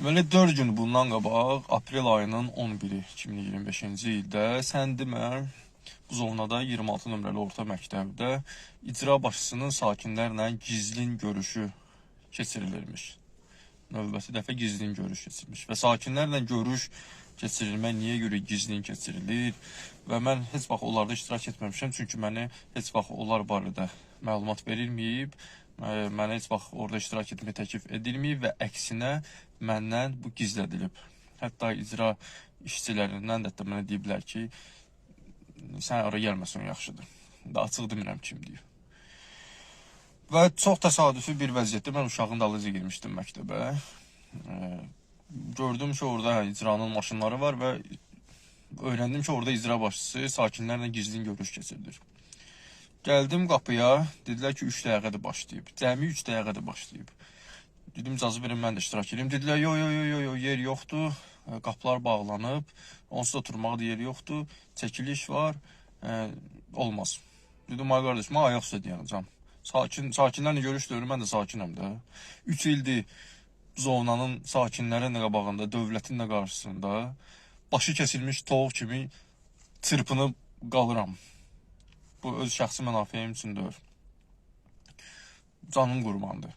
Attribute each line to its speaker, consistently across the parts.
Speaker 1: Böyle 4 gün bundan qabaq, aprel ayının 11-i 2025-ci ildə sən demə, Buzovnada 26 nömrəli orta məktəbdə icra başçısının sakinlərlə gizlin görüşü keçirilirmiş. Növbəti dəfə gizlin görüş keçirilmiş və sakinlərlə görüş keçirilmək niyə görə gizlin keçirilir və mən heç vaxt onlarda iştirak etməmişəm, çünki mənə heç vaxt onlar barədə məlumat verilməyib, mənə heç vaxt orada iştirak etmək təklif edilməyib və əksinə məndən bu gizlədilib. Hətta icra işçilərindən də mənə deyiblər ki, sən oraya gəlməsən yaxşıdır. Da açıq demirəm kim deyib. Və çox təsadüfi bir vəziyyətdə mən uşağın dalınca girmişdim məktəbə. Gördüm ki, orada icranın maşınları var və öyrəndim ki, orada icra başçısı sakinlərlə gizlin görüş keçirilir. Gəldim qapıya, dedilər ki, 3 dəqiqədir başlayıb. Cəmi 3 dəqiqədir başlayıb. Dedim, icazə verin, mən də iştirak edeyim. Dedilər, yo, yer yoxdur, qapılar bağlanıb, onsuz da oturmağa yer yoxdur, çəkiliş var, olmaz. Dedim, ay qardaş, mən ayaq üstə dayanacam. Sakinlərlə görüşdürür, mən də sakinəm də. 3 ildir zonanın sakinlərin də qabağında, dövlətin də qarşısında başı kəsilmiş toğ kimi çırpınıb qalıram. Bu öz şəxsi mənafeyim üçün deyil. Canım qurbandır.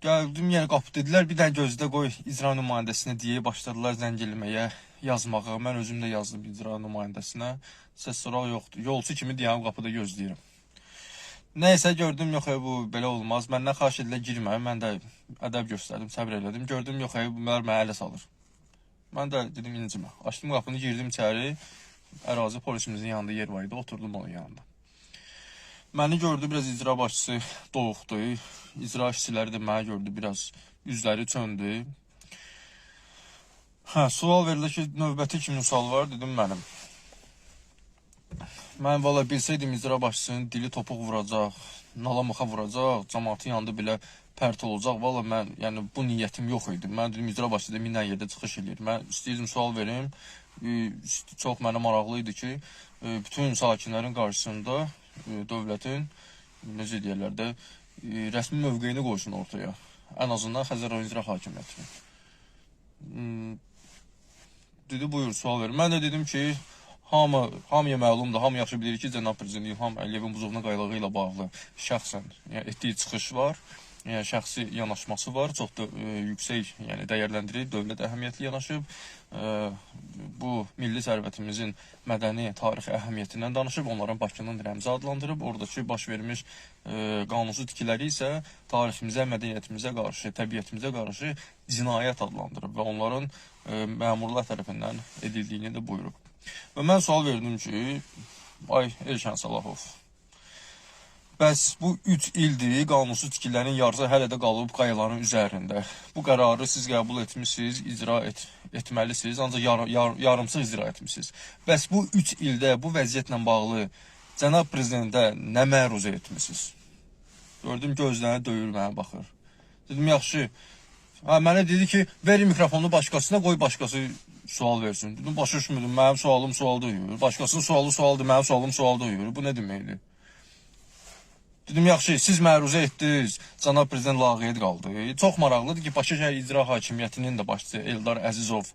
Speaker 1: Gəldim, yəni qapı dedilər, bir dənə gözdə qoy icra nümayəndəsinə deyə başladılar zəng eləməyə, yazmağa. Mən özüm də yazdım icra nümayəndəsinə. Səs soraq yoxdur. Yolçu kimi deyəm, qapıda gözləyirəm. Nəysə gördüm, yox, bu belə olmaz. Məndən xahiş edilə girmə. Mən də ədəb göstərdim, səbr elədim. Gördüm, yox, bunlar mənə ələ salır. Mən də dedim, incimə. Açdım qapını, girdim içəri. Ərazi polisimizin yanında yer var idi, oturdum onun yanında. Məni gördü, biraz icra başçısı doğuqdu. İcra işçiləri də mənə gördü, biraz üzləri çöndü. Sual verildi ki, növbəti kimin sual var, dedim mənim. Mən valla bilsəydim icra başçısının dili topuq vuracaq, nalamuxa vuracaq, cəmaatın yanında belə pərt olacaq. Valla mən, yəni bu niyyətim yox idi. Mən dedim, icra başçısı da minən yerdə çıxış edir. Mən istəyirdim sual verim. Çox mənə maraqlı idi ki, bütün sakinlərin qarşısında dövlətin, necə deyərlər də, rəsmi mövqeyini qoysun ortaya. Ən azından Xəzər İcra Hakimiyyətini. Dedi, buyur, sual verin. Mən də dedim ki, hamıya məlumdur, hamı yaxşı bilir ki, Cənab Prezident İlham Əliyevin Buzovna qaylığı ilə bağlı şəxsən etdiyi çıxış var. Şəxsi yanaşması var, çox da yüksək dəyərləndirir, dövlət əhəmiyyətli yanaşıb. Bu, milli sərvətimizin mədəni, tarixi əhəmiyyətindən danışıb, onların Bakının rəmzi adlandırıb. Oradakı baş vermiş qanunsuz tikiləri isə tariximizə, mədəniyyətimizə qarşı, təbiətimizə qarşı cinayət adlandırıb və onların məmurlar tərəfindən edildiyini də buyurub. Və mən sual verdim ki, ay Elşən Salahov, bəs bu 3 ildir qanunsuz tikilərin yarısı hələ də qalıb qayaların üzərində. Bu qərarı siz qəbul etmişsiniz, icra etməlisiniz, ancaq yarımsız icra etmişsiniz. Bəs bu 3 ildə bu vəziyyətlə bağlı Cənab Prezidentə nə məruzə etmişsiniz? Gördüm, gözlərini döyür, mənə baxır. Dedim, yaxşı. Mənə dedi ki, verin mikrofonu başqasına, qoy başqası sual versin. Dedim, başa düşmürdüm, mənim sualım sualda uyur. Başqasının sualı sualdır, mənim sualım sualda uyur. Bu nə deməkdir? Dedim, yaxşı, siz məruzə etdiniz, Cənab Prezident lağeyd qaldı. Çox maraqlıdır ki, Bakı şəhər icra hakimiyyətinin də başçısı Eldar Əzizov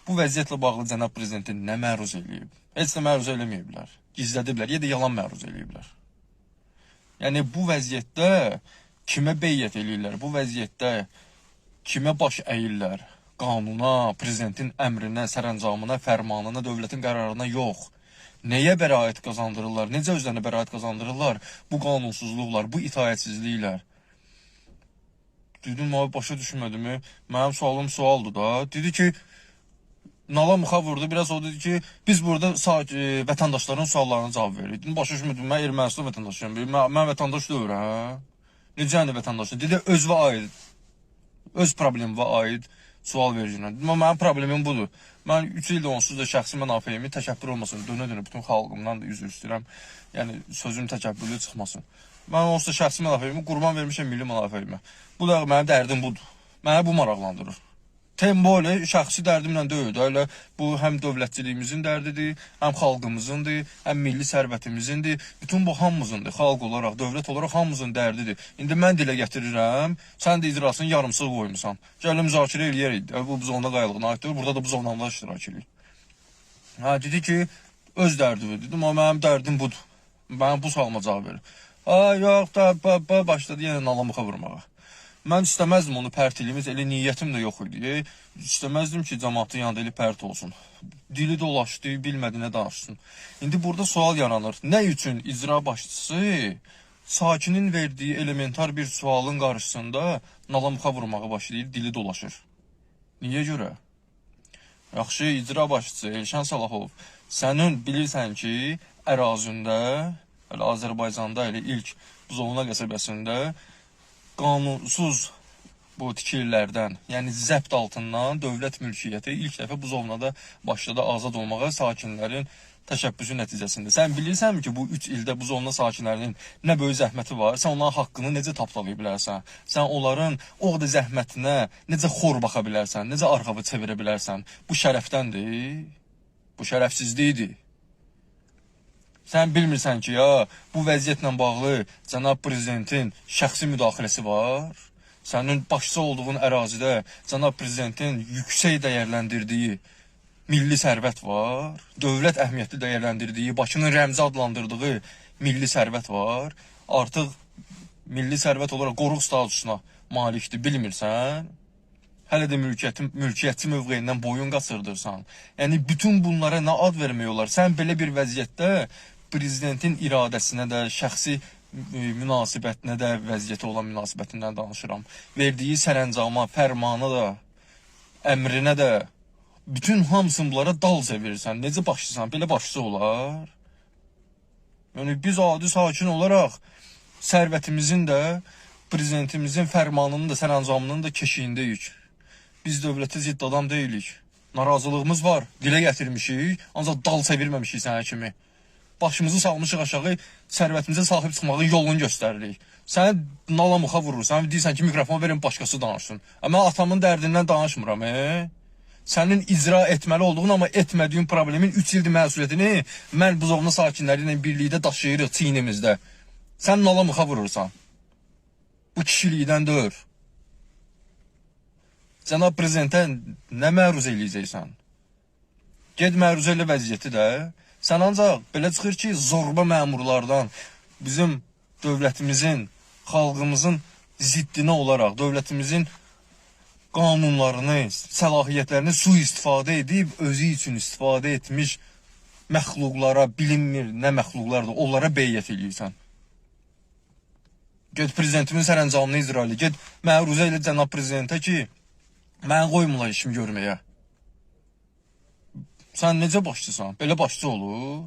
Speaker 1: bu vəziyyətlə bağlı Cənab Prezidentin nə məruzə eləyib? Heç də məruzə eləməyiblər, gizlədiblər, ya da yalan məruzə eləyiblər. Yəni, bu vəziyyətdə kimə beyyət eləyirlər, bu vəziyyətdə kimə baş əyirlər? Qanuna, prezidentin əmrinə, sərəncamına, fərmanına, dövlətin qərarına yox. Nəyə bəraət qazandırırlar? Necə özlərinə bəraət qazandırırlar? Bu qanunsuzluqlar, bu itaətsizliklər. Dedim, başa düşmədim. Mənim sualım sualdır da. Dedi ki, nalamuxa vurdu. Biraz o dedi ki, biz burada vətəndaşların suallarına cavab veririk. Dedim, başa düşmədim. Mən Ermənistan vətəndaşıyam. Mən vətəndaş deyirəm. Necə yəni vətəndaşıyam? Dedi, özvə aid. Öz problemimə aid sual vericiyəm. Dedim, mənim problemim budur. Mən 3 ildə onsuz da şəxsi mənafeyimi təkəbbür olmasın, dönə-dönə bütün xalqımdan da üzr istəyirəm. Yəni, sözüm təkəbbürlü çıxmasın. Mən onsuz da şəxsi mənafeyimi qurban vermişəm milli mənafeyimə. Bu da mənim dərdim budur. Mənə bu maraqlandırır. Tembole şəxsi dərdimlə deyil. Elə bu həm dövlətçiliyimizin dərdidir, həm xalqımızındır, həm milli sərvətimizindir. Bütün bu hamımızındır. Xalq olaraq, dövlət olaraq hamımızın dərdidir. İndi mən dilə gətirirəm, sən də icrasını yarımsıq qoymusan. Gəlin müzakirə eləyərik. Bu buzovna qayalığına aiddir. Burada da buzovnamda iştirak edirik. Ha, dedi ki, öz dərdidir. Dedim, amma mənim dərdim budur. Mən bu sualıma cavab verir. Yox da başladı yenə nalamuxa vurmağa. Mən istəməzdim onu pərtiliyimiz, elə niyyətim də yox idi. İstəməzdim ki, cəmaatın yanında elə pərt olsun. Dili dolaşdı, bilmədi nə danışsın. İndi burada sual yaranır. Nə üçün icra başçısı sakinin verdiyi elementar bir sualın qarşısında nalamuxa vurmağa başlayır, dili dolaşır? Niyə görə? Yaxşı, icra başçısı Elşən Salahov, sənin bilirsən ki, ərazində, elə Azərbaycanda elə ilk Buzovna qəsəbəsində qanunsuz bu tikililərdən, yəni zəbt altından dövlət mülkiyyəti ilk dəfə Buzovnada başladı azad olmağa sakinlərin təşəbbüsü nəticəsində. Sən bilirsən ki, bu 3 ildə Buzovna sakinlərinin nə böyük zəhməti var, sən onların haqqını necə tapdalaya bilərsən, sən onların o qədər zəhmətinə necə xor baxa bilərsən, necə arxavı çevirə bilərsən, bu şərəfdəndir, bu şərəfsizlikdir. Sən bilmirsən ki, ya, bu vəziyyətlə bağlı cənab prezidentin şəxsi müdaxiləsi var. Sənin başçı olduğun ərazidə cənab prezidentin yüksək dəyərləndirdiyi milli sərvət var. Dövlət əhəmiyyətli dəyərləndirdiyi, Bakının rəmzi adlandırdığı milli sərvət var. Artıq milli sərvət olaraq qoruq statusuna malikdir, bilmirsən. Hələ də mülkiyyətçi mövqeyindən boyun qaçırdırsan. Yəni, bütün bunlara nə ad vermək olar? Sən belə bir vəziyyətdə prezidentin iradəsinə də, şəxsi münasibətinə də, vəziyyətə olan münasibətindən danışıram. Verdiyi sərəncama, fərmana da, əmrinə də, bütün hamısını bunlara dalca verirsən. Necə başçısan? Belə başçı olar? Yəni, biz adi sakin olaraq sərvətimizin də, prezidentimizin fərmanının da, sərəncamının da keşiyindəyik. Biz dövlətə zidd adam deyilik. Narazılığımız var, dilə gətirmişik, ancaq dal çevirməmişik sənə kimi. Başımızı salmışıq aşağı, sərvətimizə sahib çıxmağın yolunu göstəririk. Səni nalamuxa vurursan, deyirsən ki, mikrofon verin, başqası danışsın. Mən atamın dərdindən danışmıram. Sənin icra etməli olduğun, amma etmədiyin problemin 3 ildir məsuliyyətini mən Buzovna sakinləri ilə birlikdə daşıyırıq çiynimizdə. Sən nalamuxa vurursan. Bu kişilikdən deyil. Cənab prezidentə nə məruz eləyəcəksən? Ged məruz elə vəziyyəti də. Sən ancaq belə çıxır ki, zorba məmurlardan bizim dövlətimizin, xalqımızın ziddinə olaraq, dövlətimizin qanunlarını, səlahiyyətlərini sui-istifadə edib, özü üçün istifadə etmiş məxluqlara, bilinmir nə məxluqlardır, onlara beyyət eləyirsən. Ged prezidentimin sərəncamını icra elə, ged məruzə elə cənab prezidentə ki, mən qoymurlar işimi görməyə. Sən necə başçısan? Belə başçı olur?